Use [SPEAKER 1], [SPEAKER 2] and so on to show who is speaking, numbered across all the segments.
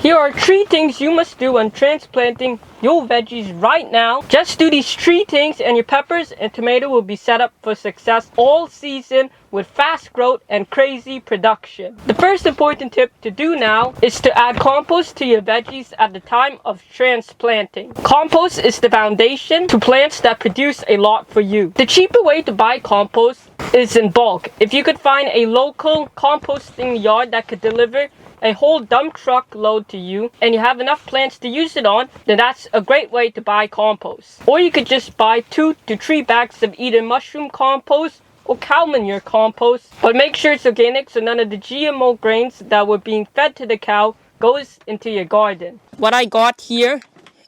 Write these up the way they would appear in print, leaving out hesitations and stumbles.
[SPEAKER 1] Here are 3 things you must do when transplanting your veggies right now. Just do these 3 things and your peppers and tomato will be set up for success all season with fast growth and crazy production. The first important tip to do now is to add compost to your veggies at the time of transplanting. Compost is the foundation to plants that produce a lot for you. The cheaper way to buy compost is in bulk. If you could find a local composting yard that could deliver a whole dump truck load to you and you have enough plants to use it on, then that's a great way to buy compost. Or you could just buy 2 to 3 bags of either mushroom compost or cow manure compost, but make sure it's organic so none of the GMO grains that were being fed to the cow goes into your garden. What I got here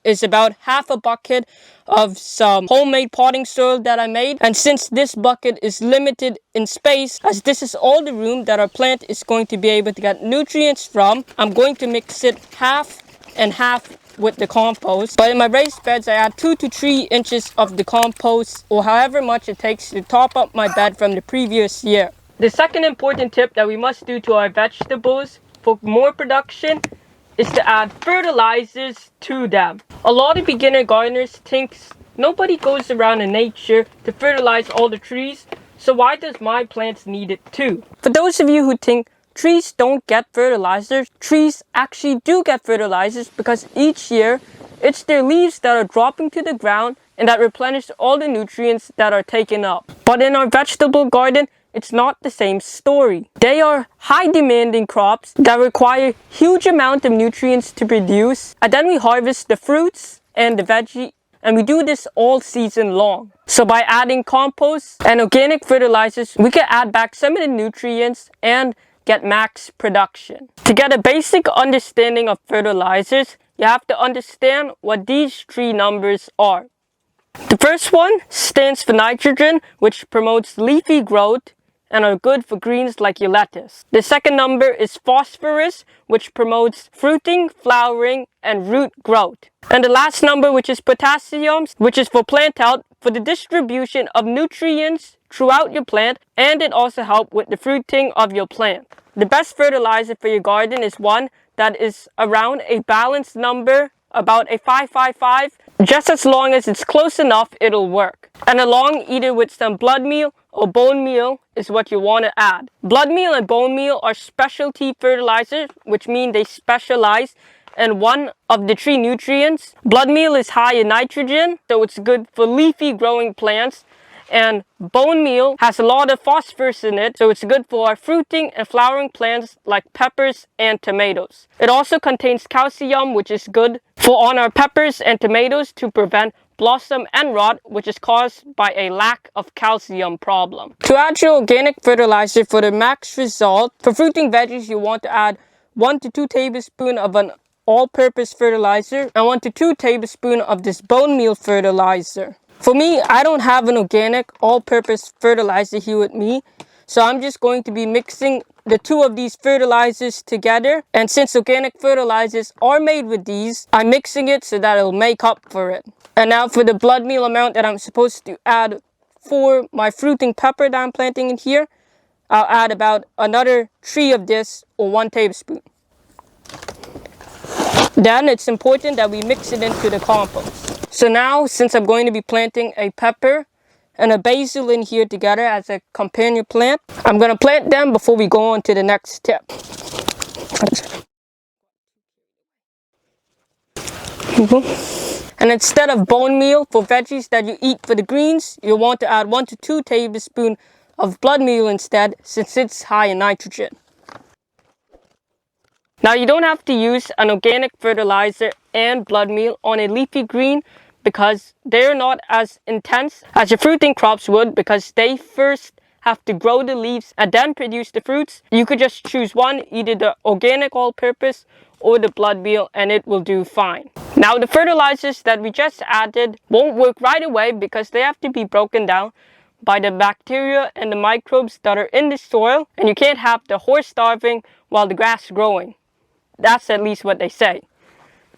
[SPEAKER 1] is about half a bucket of some homemade potting soil that I made, and since this bucket is limited in space, as this is all the room that our plant is going to be able to get nutrients from, I'm going to mix it half and half with the compost. But in my raised beds I add 2 to 3 inches of the compost, or however much it takes to top up my bed from the previous year. The second important tip that we must do to our vegetables for more production is to add fertilizers to them. A lot of beginner gardeners think nobody goes around in nature to fertilize all the trees, so why does my plants need it too? For those of you who think trees don't get fertilizers, trees actually do get fertilizers because each year it's their leaves that are dropping to the ground and that replenish all the nutrients that are taken up. But in our vegetable garden, it's not the same story. They are high demanding crops that require huge amount of nutrients to produce, and then we harvest the fruits and the veggie, and we do this all season long. So by adding compost and organic fertilizers, we can add back some of the nutrients and get max production. To get a basic understanding of fertilizers, you have to understand what these 3 numbers are. The first one stands for nitrogen, which promotes leafy growth and are good for greens like your lettuce. The second number is phosphorus, which promotes fruiting, flowering, and root growth. And the last number, which is potassium, which is for plant health, for the distribution of nutrients throughout your plant, and it also helps with the fruiting of your plant. The best fertilizer for your garden is one that is around a balanced number, about a 5-5-5. Just as long as it's close enough, it'll work. And along either with some blood meal or bone meal is what you want to add. Blood meal and bone meal are specialty fertilizers, which mean they specialize in one of the 3 nutrients. Blood meal is high in nitrogen, so it's good for leafy growing plants. And bone meal has a lot of phosphorus in it, so it's good for our fruiting and flowering plants like peppers and tomatoes. It also contains calcium, which is good for on our peppers and tomatoes to prevent blossom and rot, which is caused by a lack of calcium problem. To add your organic fertilizer for the max result, for fruiting veggies you want to add 1 to 2 tablespoons of an all-purpose fertilizer and 1 to 2 tablespoons of this bone meal fertilizer. For me, I don't have an organic all-purpose fertilizer here with me, so I'm just going to be mixing the 2 of these fertilizers together. And since organic fertilizers are made with these, I'm mixing it so that it'll make up for it. And now for the blood meal amount that I'm supposed to add for my fruiting pepper that I'm planting in here, I'll add about another 3 of this, or 1 tablespoon. Then it's important that we mix it into the compost. So now, since I'm going to be planting a pepper and a basil in here together as a companion plant, I'm going to plant them before we go on to the next tip. And instead of bone meal for veggies that you eat for the greens, you'll want to add 1 to 2 tablespoons of blood meal instead, since it's high in nitrogen. Now you don't have to use an organic fertilizer and blood meal on a leafy green because they're not as intense as your fruiting crops would, because they first have to grow the leaves and then produce the fruits. You could just choose one, either the organic all-purpose or the blood meal, and it will do fine. Now the fertilizers that we just added won't work right away because they have to be broken down by the bacteria and the microbes that are in the soil, and you can't have the horse starving while the grass is growing. That's at least what they say.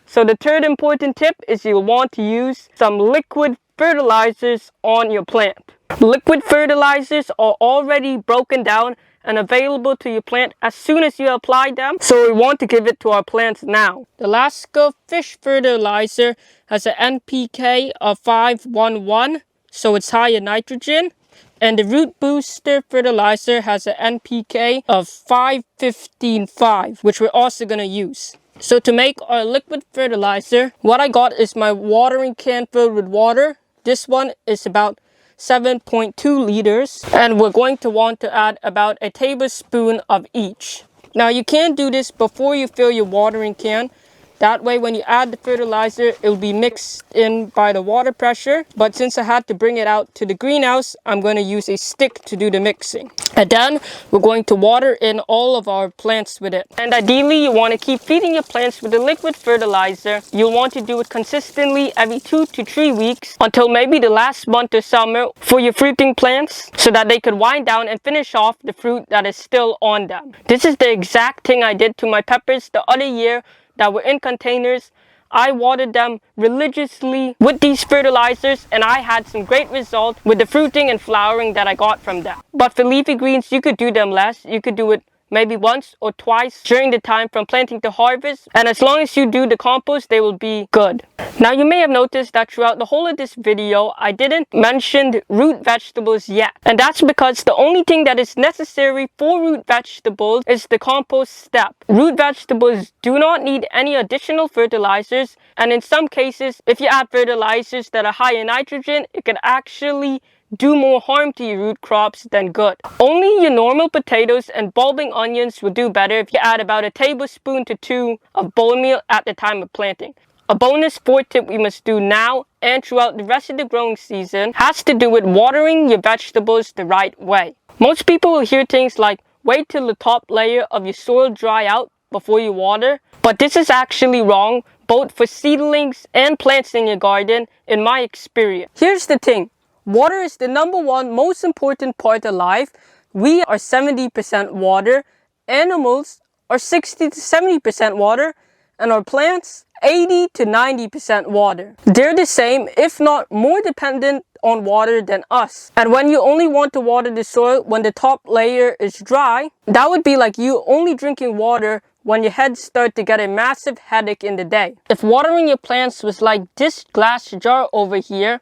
[SPEAKER 1] So the third important tip is you'll want to use some liquid fertilizers on your plant. Liquid fertilizers are already broken down and available to your plant as soon as you apply them, so we want to give it to our plants now. The Alaska fish fertilizer has an NPK of 511, so it's high in nitrogen. And the root booster fertilizer has an NPK of 515.5, which we're also going to use. So to make our liquid fertilizer, what I got is my watering can filled with water. This one is about 7.2 liters, and we're going to want to add about a tablespoon of each. Now you can do this before you fill your watering can. That way when you add the fertilizer, it will be mixed in by the water pressure. But since I had to bring it out to the greenhouse, I'm going to use a stick to do the mixing. And then we're going to water in all of our plants with it. And ideally, you want to keep feeding your plants with the liquid fertilizer. You'll want to do it consistently every 2 to 3 weeks until maybe the last month of summer for your fruiting plants, so that they could wind down and finish off the fruit that is still on them. This is the exact thing I did to my peppers the other year that were in containers. I watered them religiously with these fertilizers, and I had some great results with the fruiting and flowering that I got from them. But for leafy greens, you could do them less. You could do it maybe once or twice during the time from planting to harvest, and as long as you do the compost, they will be good. Now you may have noticed that throughout the whole of this video, I didn't mention root vegetables yet, and that's because the only thing that is necessary for root vegetables is the compost step. Root vegetables do not need any additional fertilizers, and in some cases, if you add fertilizers that are high in nitrogen, it can actually do more harm to your root crops than good. Only your normal potatoes and bulbing onions will do better if you add about a tablespoon to 2 of bone meal at the time of planting. A bonus 4 tip we must do now and throughout the rest of the growing season has to do with watering your vegetables the right way. Most people will hear things like, wait till the top layer of your soil dry out before you water, but this is actually wrong, both for seedlings and plants in your garden, in my experience. Here's the thing. Water is the #1 most important part of life. We are 70% water, animals are 60 to 70% water, and our plants 80 to 90% water. They're the same, if not more dependent on water than us. And when you only want to water the soil when the top layer is dry, that would be like you only drinking water when your head starts to get a massive headache in the day. If watering your plants was like this glass jar over here,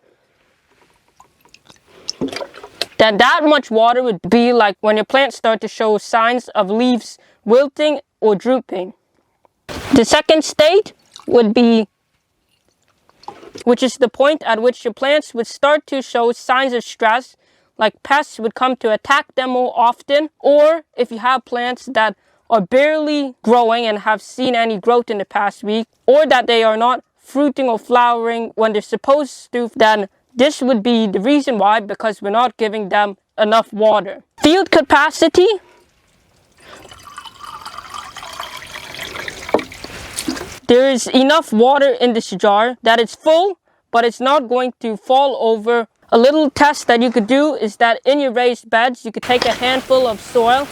[SPEAKER 1] then that much water would be like when your plants start to show signs of leaves wilting or drooping. The second state would be, which is the point at which your plants would start to show signs of stress, like pests would come to attack them more often, or if you have plants that are barely growing and have seen any growth in the past week, or that they are not fruiting or flowering when they're supposed to, then this would be the reason why, because we're not giving them enough water. Field capacity. There is enough water in this jar that it's full, but it's not going to fall over. A little test that you could do is that in your raised beds, you could take a handful of soil,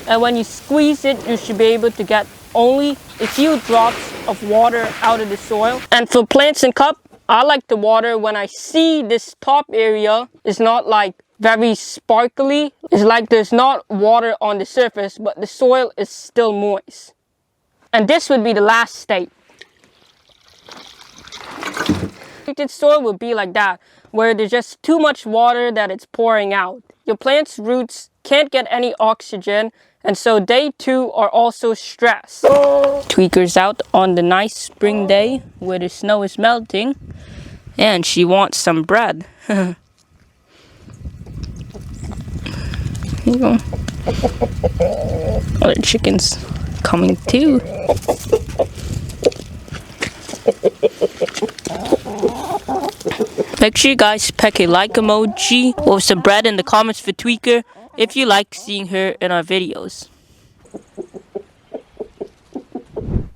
[SPEAKER 1] and when you squeeze it, you should be able to get only a few drops of water out of the soil. And for plants in cup, I like to water when I see this top area is not like very sparkly. It's like there's not water on the surface, but the soil is still moist. And this would be the last state. Treated soil would be like that, where there's just too much water that it's pouring out. Your plant's roots can't get any oxygen, and so they too are also stressed. Tweaker's out on the nice spring day where the snow is melting, and she wants some bread. Here you go. Other chickens coming too. Make sure you guys peck a like emoji or some bread in the comments for Tweaker if you like seeing her in our videos.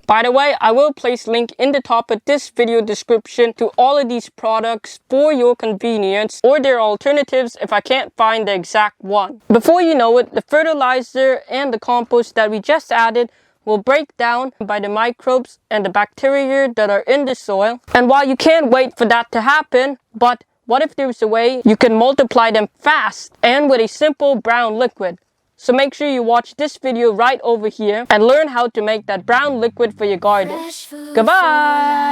[SPEAKER 1] By the way, I will place link in the top of this video description to all of these products for your convenience, or their alternatives if I can't find the exact one. Before you know it, the fertilizer and the compost that we just added will break down by the microbes and the bacteria that are in the soil. And while you can't wait for that to happen, but what if there's a way you can multiply them fast and with a simple brown liquid? So make sure you watch this video right over here and learn how to make that brown liquid for your garden. Goodbye!